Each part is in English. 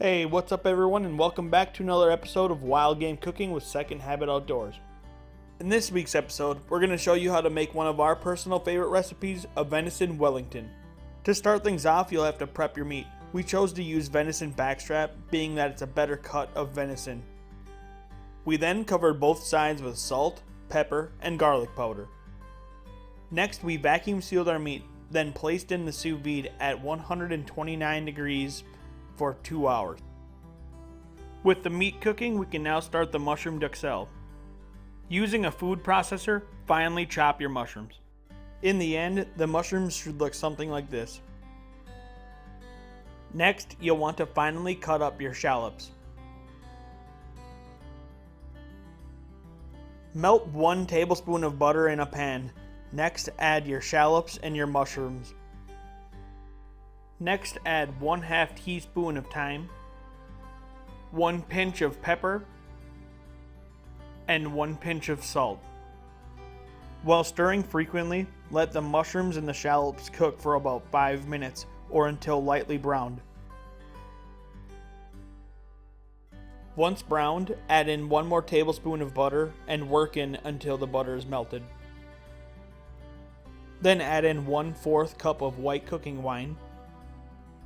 Hey, what's up everyone, and welcome back to another episode of Wild Game Cooking with Second Habit Outdoors. In this week's episode, we're going to show you how to make one of our personal favorite recipes, a Venison Wellington. To start things off, you'll have to prep your meat. We chose to use venison backstrap, being that it's a better cut of venison. We then covered both sides with salt, pepper, and garlic powder. Next, we vacuum sealed our meat, then placed in the sous vide at 129 degrees for 2 hours. With the meat cooking, we can now start the mushroom duxelle. Using a food processor, finely chop your mushrooms. In the end, the mushrooms should look something like this. Next, you'll want to finely cut up your shallots. Melt 1 tablespoon of butter in a pan. Next, add your shallots and your mushrooms. Next, add 1/2 teaspoon of thyme, 1 pinch of pepper, and 1 pinch of salt. While stirring frequently, let the mushrooms and the shallots cook for about 5 minutes or until lightly browned. Once browned, add in 1 more tablespoon of butter and work in until the butter is melted. Then add in 1/4 cup of white cooking wine.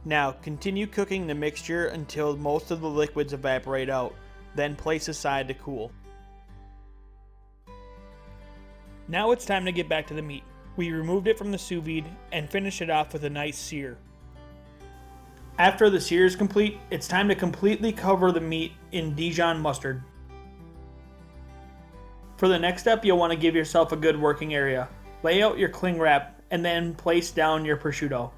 Now continue cooking the mixture until most of the liquids evaporate out, then place aside to cool. Now it's time to get back to the meat. We removed it from the sous vide and finished it off with a nice sear. After the sear is complete, it's time to completely cover the meat in Dijon mustard. For the next step, you'll want to give yourself a good working area. Lay out your cling wrap and then place down your prosciutto.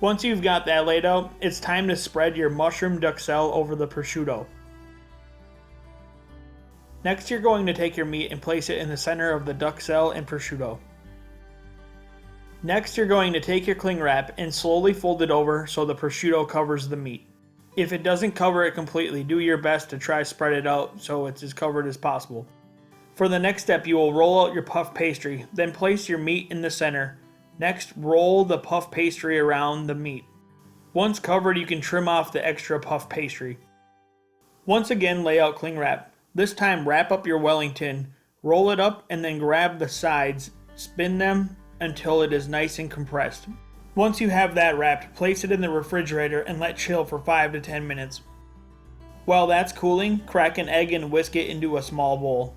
Once you've got that laid out, it's time to spread your mushroom duxelle over the prosciutto. Next, you're going to take your meat and place it in the center of the duxelle and prosciutto. Next, you're going to take your cling wrap and slowly fold it over so the prosciutto covers the meat. If it doesn't cover it completely, do your best to try spread it out so it's as covered as possible. For the next step, you will roll out your puff pastry, then place your meat in the center. Next, roll the puff pastry around the meat. Once covered, you can trim off the extra puff pastry. Once again, lay out cling wrap. This time, wrap up your Wellington, roll it up, and then grab the sides, spin them until it is nice and compressed. Once you have that wrapped, place it in the refrigerator and let chill for 5 to 10 minutes. While that's cooling, crack an egg and whisk it into a small bowl.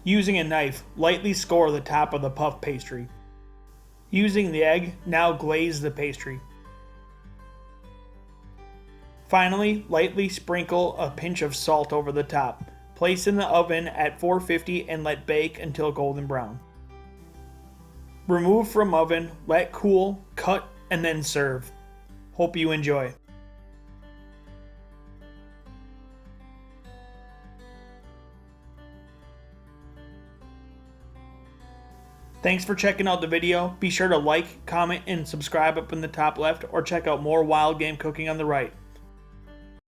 Using a knife, lightly score the top of the puff pastry. Using the egg, now glaze the pastry. Finally, lightly sprinkle a pinch of salt over the top. Place in the oven at 450 and let bake until golden brown. Remove from oven, let cool, cut, and then serve. Hope you enjoy. Thanks for checking out the video. Be sure to like, comment, and subscribe up in the top left, or check out more wild game cooking on the right.